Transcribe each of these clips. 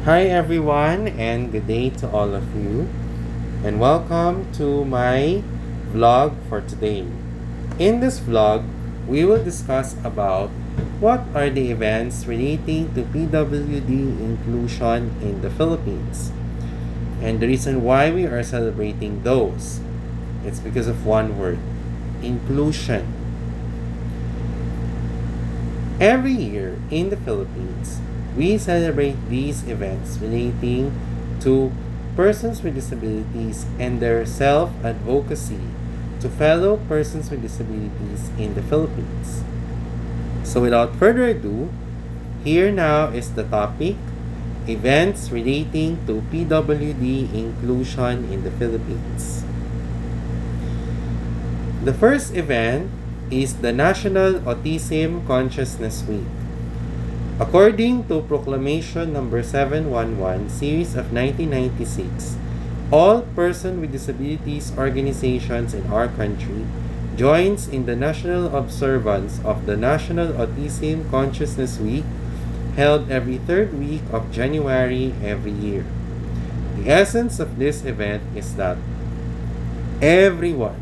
Hi everyone and good day to all of you and welcome to my vlog for today. In this vlog, we will discuss about what are the events relating to PWD inclusion in the Philippines and the reason why we are celebrating those. It's because of one word, inclusion. Every year in the Philippines, we celebrate these events relating to persons with disabilities and their self advocacy to fellow persons with disabilities in the Philippines. So, without further ado, here now is the topic events relating to PWD inclusion in the Philippines. The first event is the National Autism Consciousness Week. According to Proclamation number 711, series of 1996, all person with disabilities organizations in our country joins in the national observance of the National Autism Consciousness Week held every third week of January every year. The essence of this event is that everyone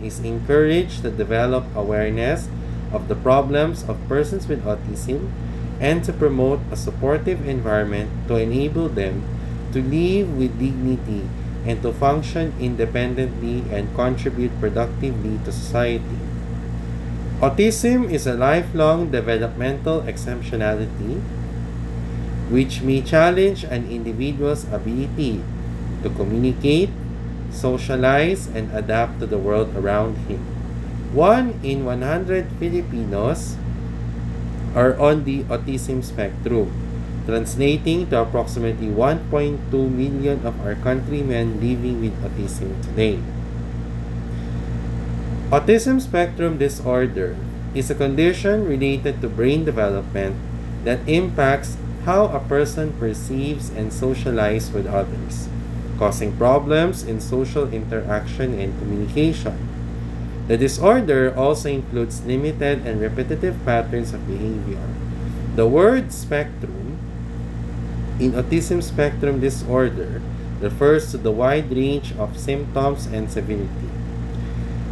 is encouraged to develop awareness of the problems of persons with autism and to promote a supportive environment to enable them to live with dignity and to function independently and contribute productively to society. Autism is a lifelong developmental exceptionality which may challenge an individual's ability to communicate, socialize, and adapt to the world around him. 1 in 100 Filipinos are on the autism spectrum, translating to approximately 1.2 million of our countrymen living with autism today. Autism spectrum disorder is a condition related to brain development that impacts how a person perceives and socializes with others, causing problems in social interaction and communication. The disorder also includes limited and repetitive patterns of behavior. The word spectrum in autism spectrum disorder refers to the wide range of symptoms and severity.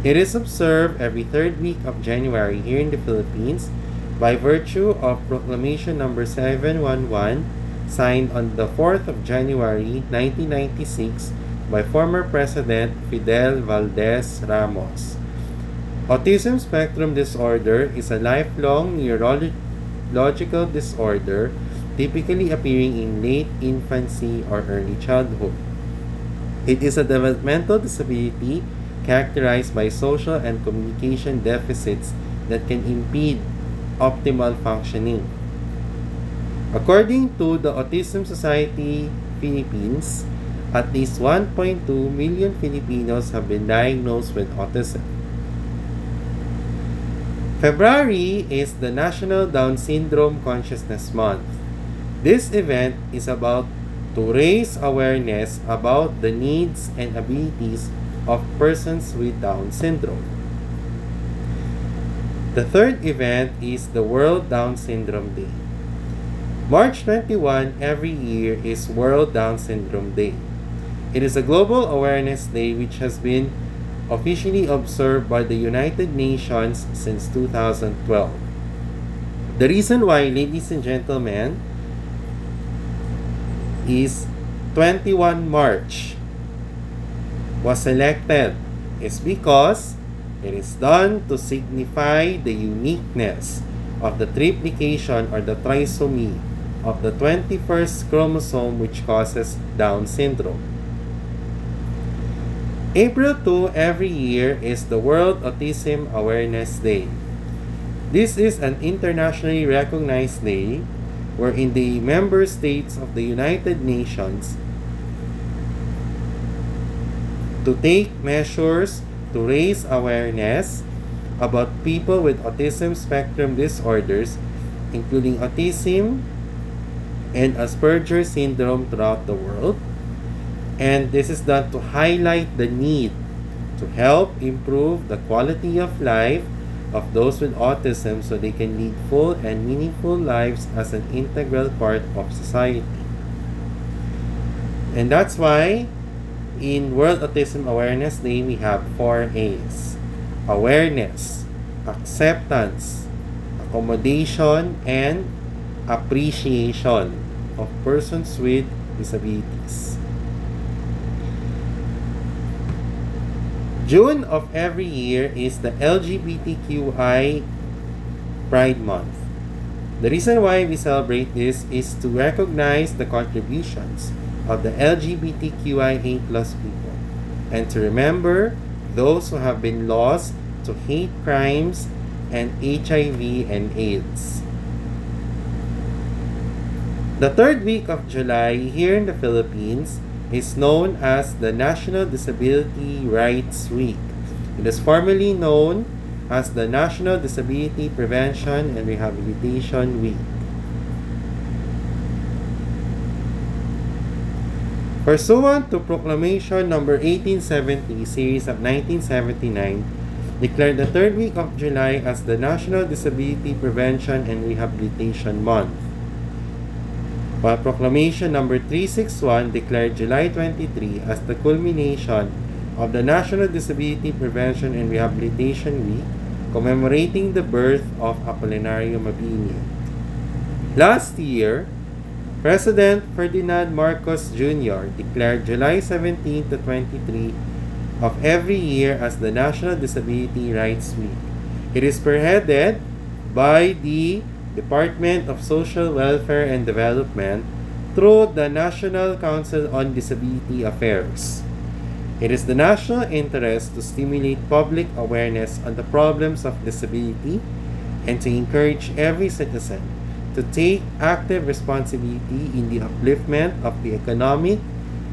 It is observed every third week of January here in the Philippines by virtue of Proclamation number 711 signed on the 4th of January 1996 by former President Fidel Valdez Ramos. Autism spectrum disorder is a lifelong neurological disorder typically appearing in late infancy or early childhood. It is a developmental disability characterized by social and communication deficits that can impede optimal functioning. According to the Autism Society Philippines, at least 1.2 million Filipinos have been diagnosed with autism. February is the National Down Syndrome Consciousness Month. This event is about to raise awareness about the needs and abilities of persons with Down syndrome. The third event is the World Down Syndrome Day. March 21 every year is World Down Syndrome Day. It is a global awareness day which has been officially observed by the United Nations since 2012. The reason why, ladies and gentlemen, is 21 March was selected is because it is done to signify the uniqueness of the triplication or the trisomy of the 21st chromosome which causes Down syndrome. April 2 every year is the World Autism Awareness Day. This is an internationally recognized day wherein the member states of the United Nations to take measures to raise awareness about people with autism spectrum disorders, including autism and Asperger syndrome throughout the world. And this is done to highlight the need to help improve the quality of life of those with autism so they can lead full and meaningful lives as an integral part of society. And that's why in World Autism Awareness Day, we have 4 A's. Awareness, acceptance, accommodation, and appreciation of persons with disabilities. June of every year is the LGBTQI Pride Month. The reason why we celebrate this is to recognize the contributions of the LGBTQIA+ people and to remember those who have been lost to hate crimes and HIV and AIDS. The third week of July here in the Philippines is known as the National Disability Rights Week. It is formerly known as the National Disability Prevention and Rehabilitation Week. Pursuant to Proclamation Number 1870, Series of 1979, declared the third week of July as the National Disability Prevention and Rehabilitation Month, while Proclamation Number 361 declared July 23 as the culmination of the National Disability Prevention and Rehabilitation Week, commemorating the birth of Apolinario Mabini. Last year, President Ferdinand Marcos Jr. declared July 17 to 23 of every year as the National Disability Rights Week. It is spearheaded by the Department of Social Welfare and Development through the National Council on Disability Affairs. It is the national interest to stimulate public awareness on the problems of disability and to encourage every citizen to take active responsibility in the upliftment of the economic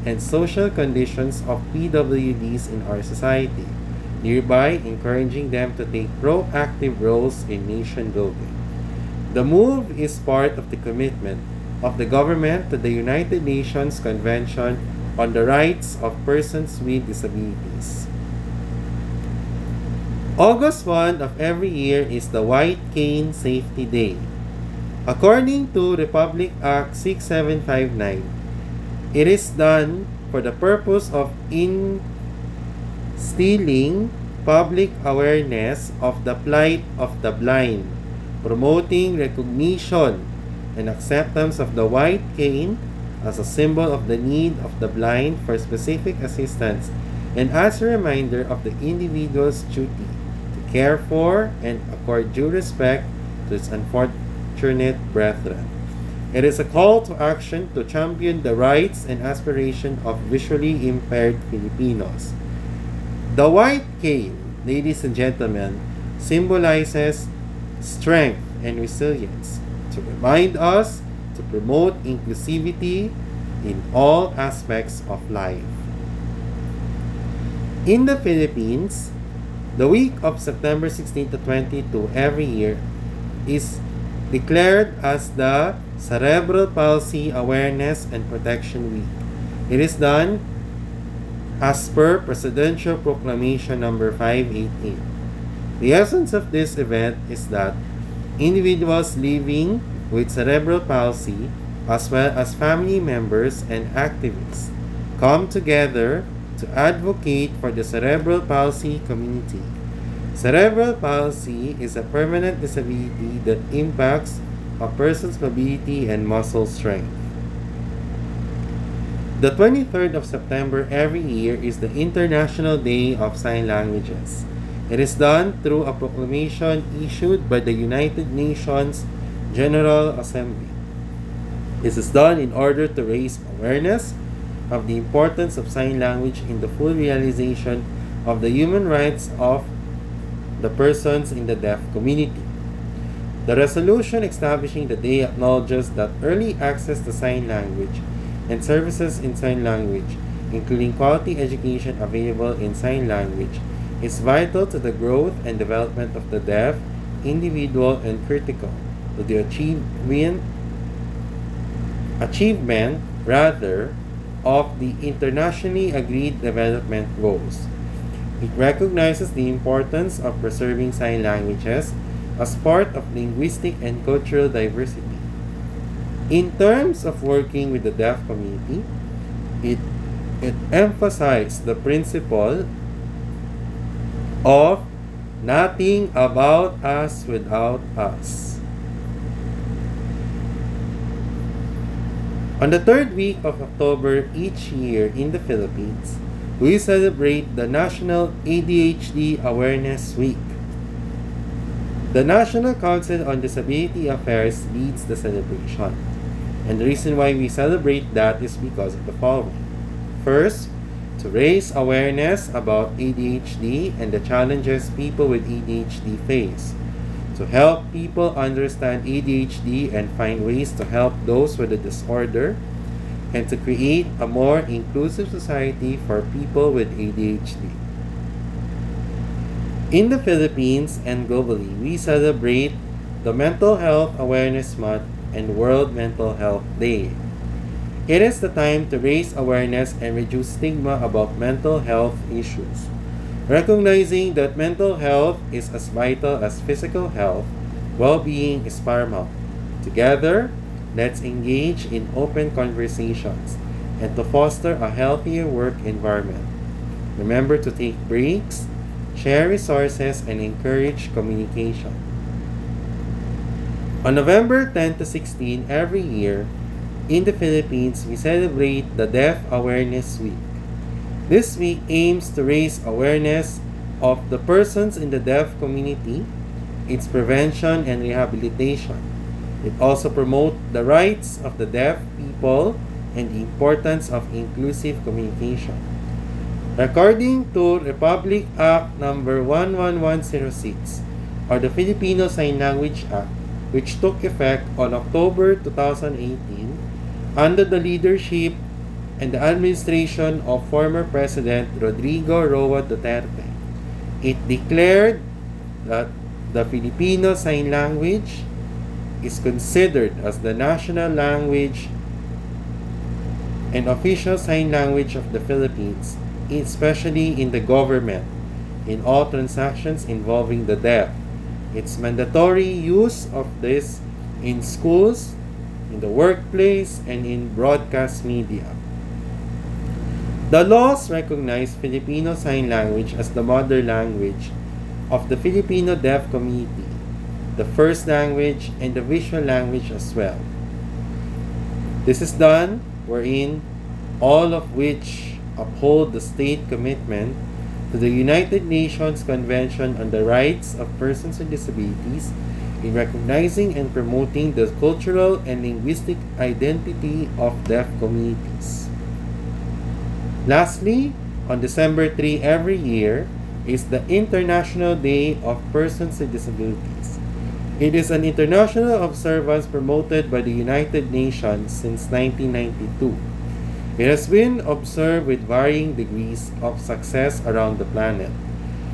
and social conditions of PWDs in our society, thereby encouraging them to take proactive roles in nation building. The move is part of the commitment of the government to the United Nations Convention on the Rights of Persons with Disabilities. August 1 of every year is the White Cane Safety Day. According to Republic Act 6759, it is done for the purpose of instilling public awareness of the plight of the blind, promoting recognition and acceptance of the white cane as a symbol of the need of the blind for specific assistance and as a reminder of the individual's duty to care for and accord due respect to its unfortunate brethren. It is a call to action to champion the rights and aspiration of visually impaired Filipinos. The white cane, ladies and gentlemen, symbolizes strength and resilience to remind us to promote inclusivity in all aspects of life. In the Philippines, the week of September 16 to 22 every year is declared as the Cerebral Palsy Awareness and Protection Week. It is done as per Presidential Proclamation Number 588. The essence of this event is that individuals living with cerebral palsy, as well as family members and activists, come together to advocate for the cerebral palsy community. Cerebral palsy is a permanent disability that impacts a person's mobility and muscle strength. The 23rd of September every year is the International Day of Sign Languages. It is done through a proclamation issued by the United Nations General Assembly. This is done in order to raise awareness of the importance of sign language in the full realization of the human rights of the persons in the deaf community. The resolution establishing the day acknowledges that early access to sign language and services in sign language, including quality education available in sign language, is vital to the growth and development of the deaf individual and critical to the achievement of the internationally agreed development goals. It recognizes the importance of preserving sign languages as part of linguistic and cultural diversity. In terms of working with the deaf community, It, it emphasized the principle of nothing about us without us. On the third week of October each year in the Philippines, we celebrate the National ADHD Awareness Week. The National Council on Disability Affairs leads the celebration. And the reason why we celebrate that is because of the following. First, to raise awareness about ADHD and the challenges people with ADHD face. To help people understand ADHD and find ways to help those with the disorder. And to create a more inclusive society for people with ADHD. In the Philippines and globally, we celebrate the Mental Health Awareness Month and World Mental Health Day. It is the time to raise awareness and reduce stigma about mental health issues. Recognizing that mental health is as vital as physical health, well-being is paramount. Together, let's engage in open conversations and to foster a healthier work environment. Remember to take breaks, share resources, and encourage communication. On November 10 to 16 every year, in the Philippines, we celebrate the Deaf Awareness Week. This week aims to raise awareness of the persons in the deaf community, its prevention and rehabilitation. It also promotes the rights of the deaf people and the importance of inclusive communication. According to Republic Act number 11106 or the Filipino Sign Language Act, which took effect on October 2018 under the leadership and the administration of former President Rodrigo Roa Duterte. It declared that the Filipino Sign Language is considered as the national language and official sign language of the Philippines, especially in the government, in all transactions involving the deaf. It's mandatory use of this in schools, in the workplace, and in broadcast media. The laws recognize Filipino Sign Language as the mother language of the Filipino deaf community, the first language, and the visual language as well. This is done wherein all of which uphold the state commitment to the United Nations Convention on the Rights of Persons with Disabilities in recognizing and promoting the cultural and linguistic identity of deaf communities. Lastly, on December 3 every year is the International Day of Persons with Disabilities. It is an international observance promoted by the United Nations since 1992. It has been observed with varying degrees of success around the planet.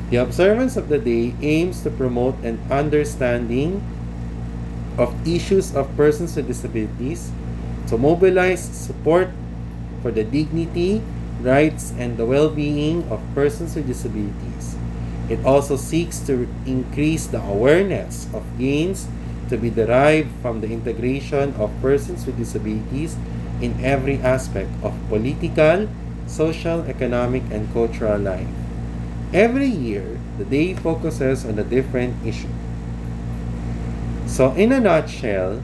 The observance of the day aims to promote an understanding of issues of persons with disabilities, to mobilize support for the dignity, rights, and the well-being of persons with disabilities. It also seeks to increase the awareness of gains to be derived from the integration of persons with disabilities in every aspect of political, social, economic, and cultural life. Every year, the day focuses on a different issue. So, in a nutshell,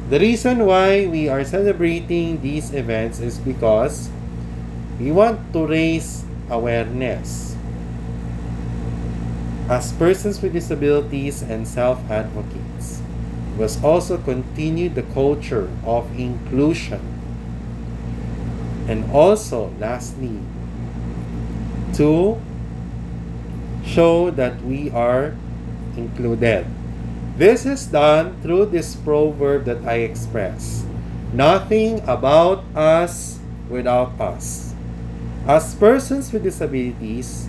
the reason why we are celebrating these events is because we want to raise awareness as persons with disabilities and self-advocates. We must also continue the culture of inclusion. And also, lastly, to show that we are included. This is done through this proverb that I express. Nothing about us without us. As persons with disabilities,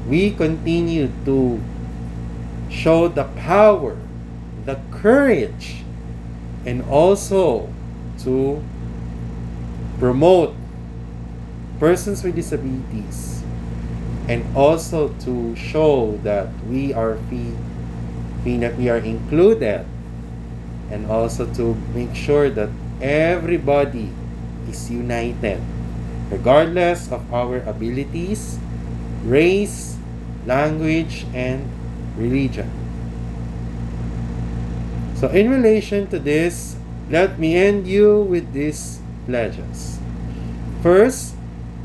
we continue to show the power, the courage, and also to promote persons with disabilities, and also to show that we are included, and also to make sure that everybody is united. regardless of our abilities, race, language, and religion. So in relation to this, let me end you with these pledges. First,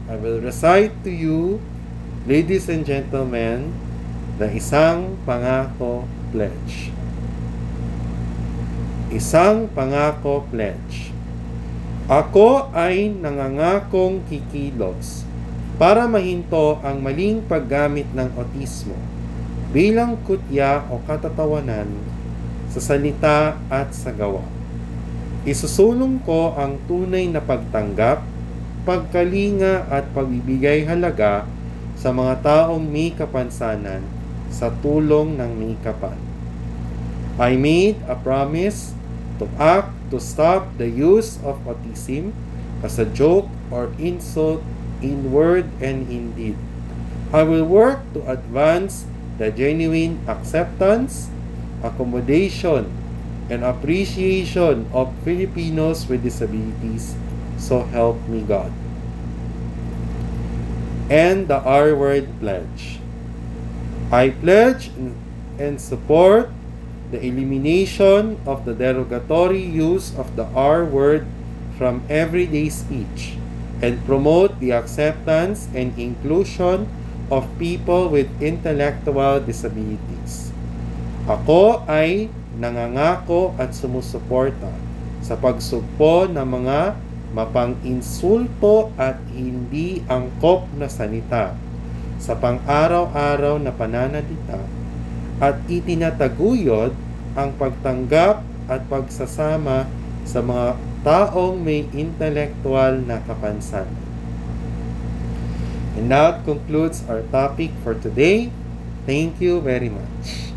I will recite to you, ladies and gentlemen, the isang pangako pledge. Isang pangako pledge. Ako ay nangangakong kikilos para mahinto ang maling paggamit ng autismo bilang kutya o katatawanan sa salita at sa gawa. Isusulong ko ang tunay na pagtanggap, pagkalinga at pagbibigay halaga sa mga taong may kapansanan sa tulong ng may kapal. I made a promise to act to stop the use of autism as a joke or insult in word and in deed. I will work to advance the genuine acceptance, accommodation, and appreciation of Filipinos with disabilities. So help me God. And the R-word pledge. I pledge and support the elimination of the derogatory use of the R word from everyday speech and promote the acceptance and inclusion of people with intellectual disabilities. Ako ay nangangako at sumusuporta sa pagsugpo ng mga mapang-insulto at hindi angkop na salita sa pang-araw-araw na pananalita at itinataguyod ang pagtanggap at pagsasama sa mga taong may intelektual na kapansanan. And that concludes our topic for today. Thank you very much.